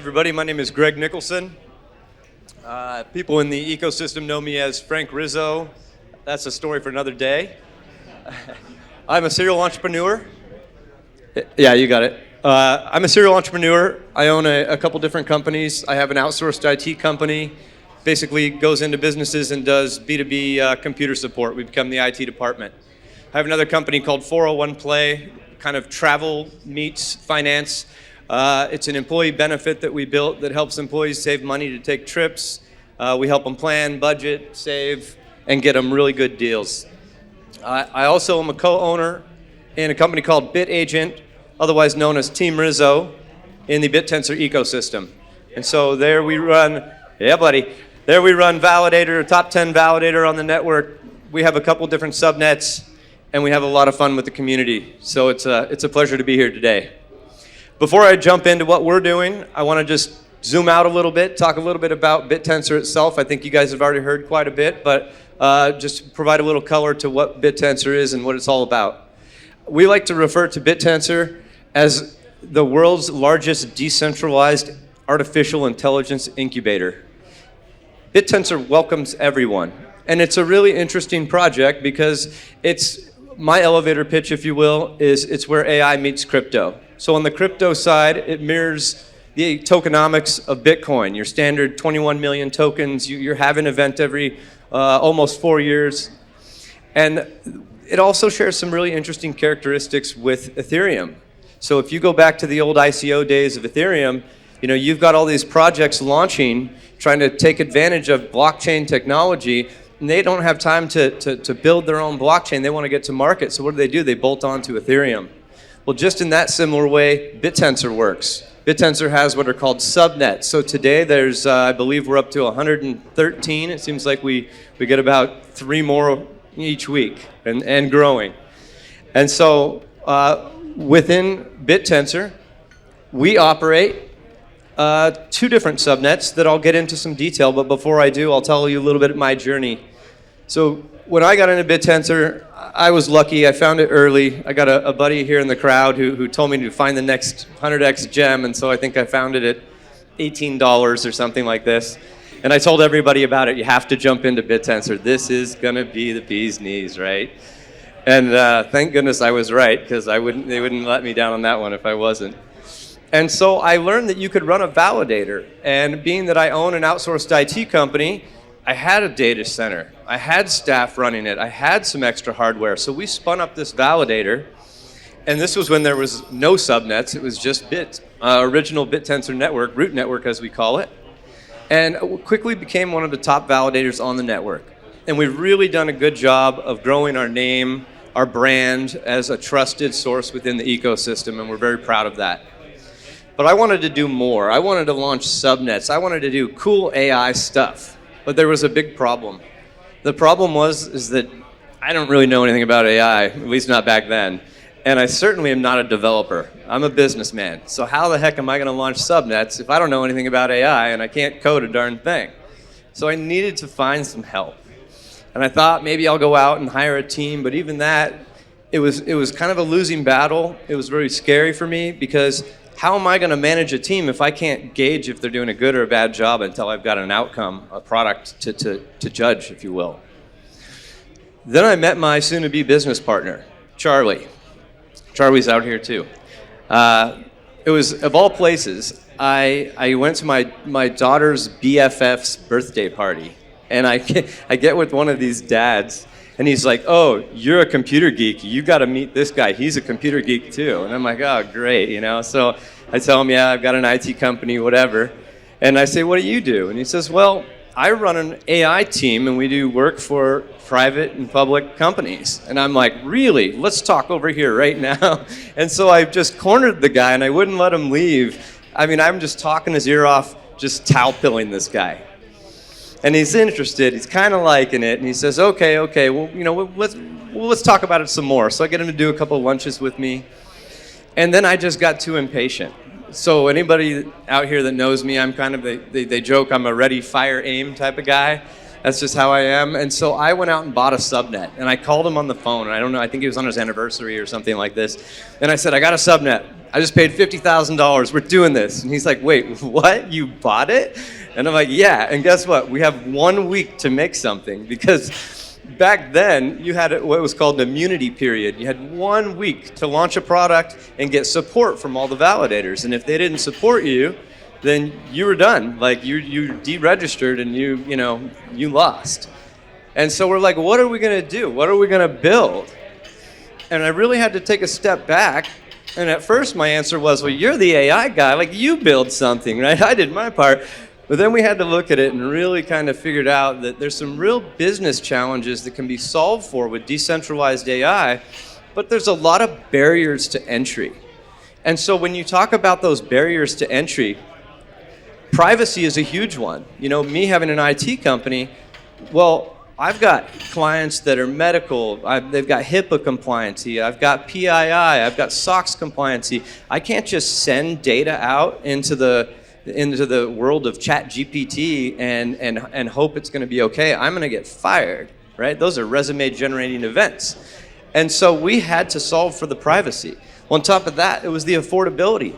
everybody. My name is Greg Nicholson. People in the ecosystem know me as Frank Rizzo. That's a story for another day. I'm a serial entrepreneur. Yeah, you got it. I'm a serial entrepreneur. I own a couple different companies. I have an outsourced IT company. Basically goes into businesses and does B2B computer support. We become the IT department. I have another company called 401 Play, kind of travel meets finance. It's an employee benefit that we built that helps employees save money to take trips. We help them plan, budget, save, and get them really good deals. I also am a co-owner in a company called Bittagent, otherwise known as Team Rizzo, in the Bittensor ecosystem. And so there we run, there we run validator, top 10 validator on the network. We have a couple different subnets, and we have a lot of fun with the community. So it's a pleasure to be here today. Before I jump into what we're doing, I want to just zoom out a little bit, talk a little bit about Bittensor itself. I think you guys have already heard quite a bit, but just provide a little color to what Bittensor is and what it's all about. We like to refer to Bittensor as the world's largest decentralized artificial intelligence incubator. Bittensor welcomes everyone, and it's a really interesting project because it's my elevator pitch, if you will, is it's where AI meets crypto. So on the crypto side, it mirrors the tokenomics of Bitcoin, your standard 21 million tokens. You have an event every almost 4 years. And it also shares some really interesting characteristics with Ethereum. So if you go back to the old ICO days of Ethereum, you know, you've got all these projects launching, trying to take advantage of blockchain technology, and they don't have time to build their own blockchain. They want to get to market. So what do? They bolt on to Ethereum. Well, just in that similar way, Bittensor works. Bittensor has what are called subnets. So today there's, I believe we're up to 113. It seems like we get about 3 more each week and growing. And so within Bittensor, we operate 2 different subnets that I'll get into some detail, but before I do, I'll tell you a little bit of my journey. So when I got into Bittensor, I was lucky. I found it early. I got a buddy here in the crowd who told me to find the next 100x gem, and so I think I found it at $18 or something like this. And I told everybody about it. You have to jump into Bittensor. This is going to be the bee's knees, right? And thank goodness I was right, because they wouldn't let me down on that one if I wasn't. And so I learned that you could run a validator. And being that I own an outsourced IT company, I had a data center. I had staff running it. I had some extra hardware. So we spun up this validator. And this was when there was no subnets. It was just original Bittensor network, root network as we call it. And quickly became one of the top validators on the network. And we've really done a good job of growing our name, our brand as a trusted source within the ecosystem. And we're very proud of that. But I wanted to do more. I wanted to launch subnets. I wanted to do cool AI stuff. But there was a big problem. The problem is that I don't really know anything about AI, at least not back then. And I certainly am not a developer. I'm a businessman. So how the heck am I going to launch subnets if I don't know anything about AI and I can't code a darn thing? So I needed to find some help. And I thought maybe I'll go out and hire a team, but even that, it was kind of a losing battle. It was very scary for me because how am I going to manage a team if I can't gauge if they're doing a good or a bad job until I've got an outcome, a product to judge, if you will? Then I met my soon-to-be business partner, Charlie. Charlie's out here too. It was, of all places, I went to my daughter's BFF's birthday party, and I get with one of these dads, and he's like, "Oh, you're a computer geek. You got to meet this guy. He's a computer geek too." And I'm like, "Oh, great, you know." So I tell him, "Yeah, I've got an IT company, whatever." And I say, "What do you do?" And he says, "Well, I run an AI team, and we do work for private and public companies." And I'm like, "Really? Let's talk over here right now." And so I just cornered the guy, and I wouldn't let him leave. I mean, I'm just talking his ear off, just towel-pilling this guy. And he's interested, he's kind of liking it, and he says, okay, well, you know, let's talk about it some more. So I get him to do a couple lunches with me, and then I just got too impatient. So anybody out here that knows me, I'm kind of, they joke I'm a ready, fire, aim type of guy. That's just how I am. And so I went out and bought a subnet, and I called him on the phone, and I don't know, I think it was on his anniversary or something like this. And I said, I got a subnet. I just paid $50,000. We're doing this. And he's like, wait, what? You bought it? And I'm like, yeah. And guess what? We have 1 week to make something, because back then you had what was called an immunity period. You had 1 week to launch a product and get support from all the validators. And if they didn't support you, then you were done. Like you deregistered and you lost. And so we're like, what are we gonna do? What are we gonna build? And I really had to take a step back. And at first my answer was, well, you're the AI guy, like you build something, right? I did my part. But then we had to look at it and really kind of figured out that there's some real business challenges that can be solved for with decentralized AI, but there's a lot of barriers to entry. And so when you talk about those barriers to entry, privacy is a huge one. Me having an IT company, well, I've got clients that are medical. They've got HIPAA compliancy. I've got PII. I've got SOX compliancy. I can't just send data out into the world of ChatGPT and hope it's going to be okay. I'm going to get fired, right? Those are resume generating events. And so we had to solve for the privacy. On top of that, it was the affordability.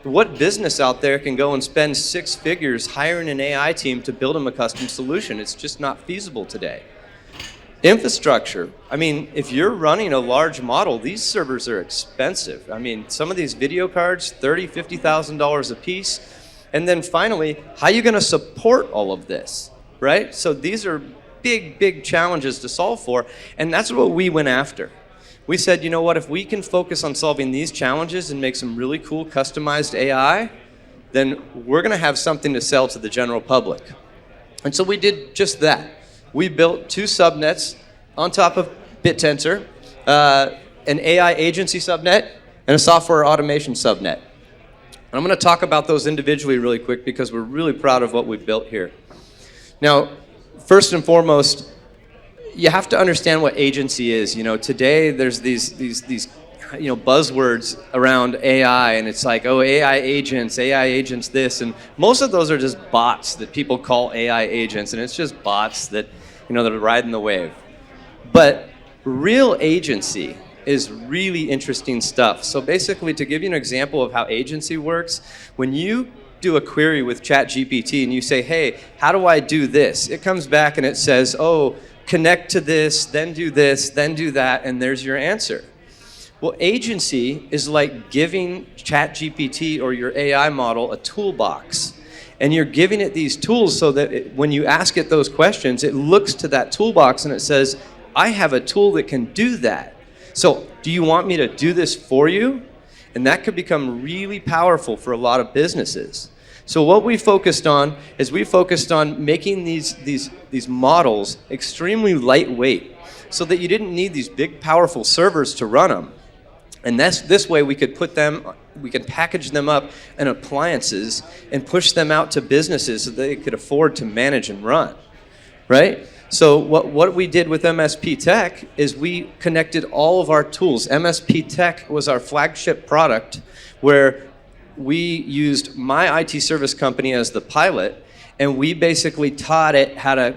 What business out there can go and spend 6 figures hiring an AI team to build them a custom solution? It's just not feasible today. Infrastructure. I mean, if you're running a large model, these servers are expensive. I mean, some of these video cards, $30,000, $50,000 a piece. And then finally, how are you going to support all of this, right? So these are big, big challenges to solve for, and that's what we went after. We said, you know what, if we can focus on solving these challenges and make some really cool customized AI, then we're going to have something to sell to the general public. And so we did just that. We built 2 subnets on top of Bittensor, an AI agency subnet and a software automation subnet. And I'm going to talk about those individually really quick because we're really proud of what we've built here. Now, first and foremost, you have to understand what agency is. Today there's these buzzwords around AI, and it's like, oh, AI agents this, and most of those are just bots that people call AI agents, and it's just bots that that are riding the wave. But real agency is really interesting stuff. So basically, to give you an example of how agency works, when you do a query with ChatGPT and you say, hey, how do I do this? It comes back and it says, oh, connect to this, then do that, and there's your answer. Well, agency is like giving ChatGPT or your AI model a toolbox. And you're giving it these tools so that when you ask it those questions, it looks to that toolbox and it says, I have a tool that can do that. So do you want me to do this for you? And that could become really powerful for a lot of businesses. So what we focused on is making these models extremely lightweight so that you didn't need these big powerful servers to run them. And this way we could package them up in appliances and push them out to businesses so they could afford to manage and run, right? So what we did with MSP Tech is we connected all of our tools. MSP Tech was our flagship product where we used my IT service company as the pilot, and we basically taught it how to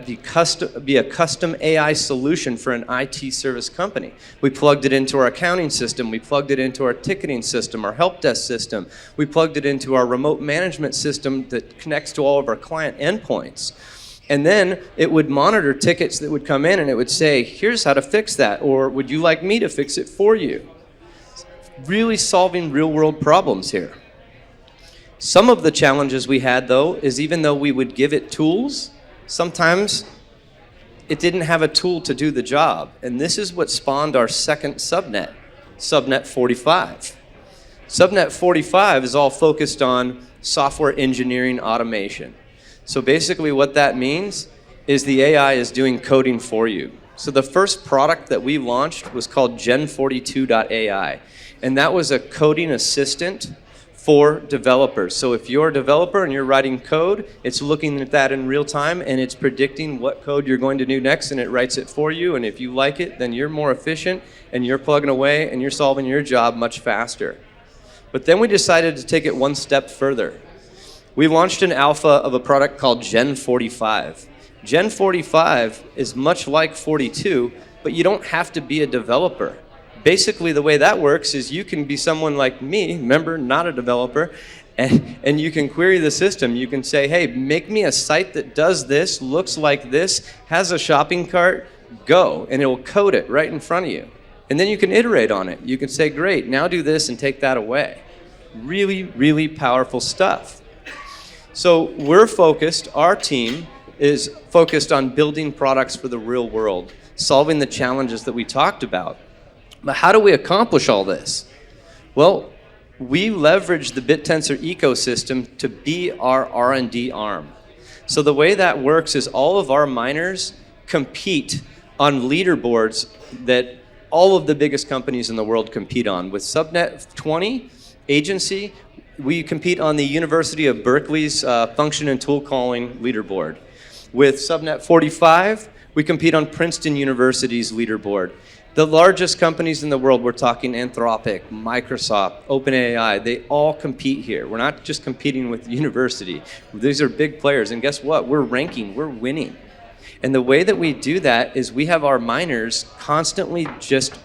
be a custom AI solution for an IT service company. We plugged it into our accounting system. We plugged it into our ticketing system, our help desk system. We plugged it into our remote management system that connects to all of our client endpoints. And then it would monitor tickets that would come in, and it would say, here's how to fix that, or would you like me to fix it for you? Really solving real-world problems here. Some of the challenges we had, though, is even though we would give it tools, sometimes it didn't have a tool to do the job. And this is what spawned our second subnet, Subnet 45. Subnet 45 is all focused on software engineering automation. So basically what that means is the AI is doing coding for you. So the first product that we launched was called Gen42.ai. And that was a coding assistant for developers. So if you're a developer and you're writing code, it's looking at that in real time and it's predicting what code you're going to do next, and it writes it for you. And if you like it, then you're more efficient and you're plugging away and you're solving your job much faster. But then we decided to take it one step further. We launched an alpha of a product called Gen 45. Gen 45 is much like 42, but you don't have to be a developer. Basically, the way that works is you can be someone like me, remember, not a developer, and you can query the system. You can say, hey, make me a site that does this, looks like this, has a shopping cart, go, and it will code it right in front of you. And then you can iterate on it. You can say, great, now do this and take that away. Really, really powerful stuff. So we're focused, our team is focused on building products for the real world, solving the challenges that we talked about. But how do we accomplish all this? Well, we leverage the Bittensor ecosystem to be our R&D arm. So the way that works is all of our miners compete on leaderboards that all of the biggest companies in the world compete on. With Subnet 20 agency, we compete on the University of Berkeley's function and tool calling leaderboard. With Subnet 45, we compete on Princeton University's leaderboard. The largest companies in the world, we're talking Anthropic, Microsoft, OpenAI, they all compete here. We're not just competing with the university. These are big players, and guess what? We're ranking, we're winning. And the way that we do that is we have our miners constantly just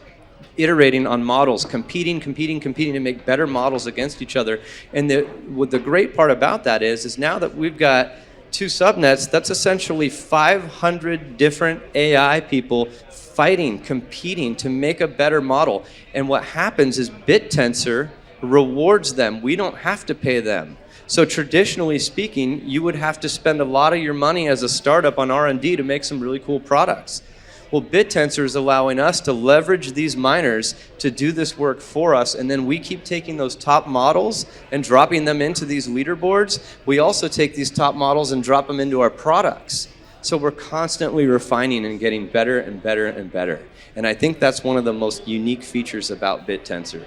iterating on models, competing to make better models against each other. And the great part about that is now that we've got 2 subnets, that's essentially 500 different AI people fighting, competing to make a better model. And what happens is Bittensor rewards them. We don't have to pay them. So traditionally speaking, you would have to spend a lot of your money as a startup on R&D to make some really cool products. Well, Bittensor is allowing us to leverage these miners to do this work for us, and then we keep taking those top models and dropping them into these leaderboards. We also take these top models and drop them into our products. So we're constantly refining and getting better and better and better. And I think that's one of the most unique features about Bittensor.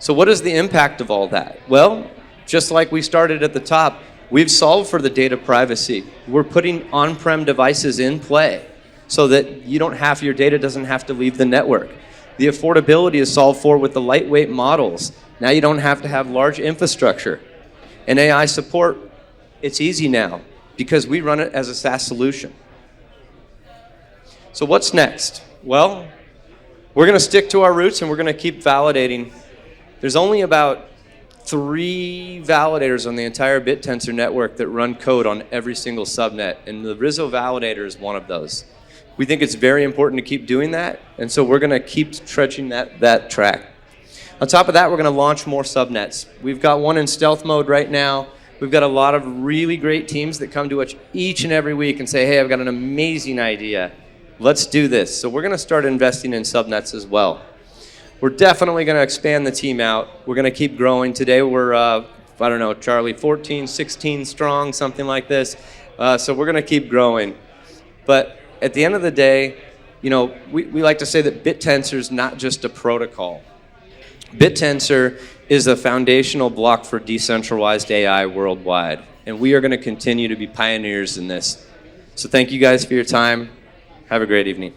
So what is the impact of all that? Well, just like we started at the top, we've solved for the data privacy. We're putting on-prem devices in play so that your data doesn't have to leave the network. The affordability is solved for with the lightweight models. Now you don't have to have large infrastructure. And AI support, it's easy now because we run it as a SaaS solution. So what's next? Well, we're going to stick to our roots and we're going to keep validating. There's only about 3 validators on the entire Bittensor network that run code on every single subnet, and the Rizzo validator is one of those. We think it's very important to keep doing that, and so we're going to keep trudging that track. On top of that, we're going to launch more subnets. We've got one in stealth mode right now. We've got a lot of really great teams that come to us each and every week and say, hey, I've got an amazing idea. Let's do this. So we're going to start investing in subnets as well. We're definitely going to expand the team out. We're going to keep growing. Today we're, I don't know, Charlie, 14, 16 strong, something like this. So we're going to keep growing. But at the end of the day, we like to say that Bittensor is not just a protocol. Bittensor is a foundational block for decentralized AI worldwide. And we are going to continue to be pioneers in this. So thank you guys for your time. Have a great evening.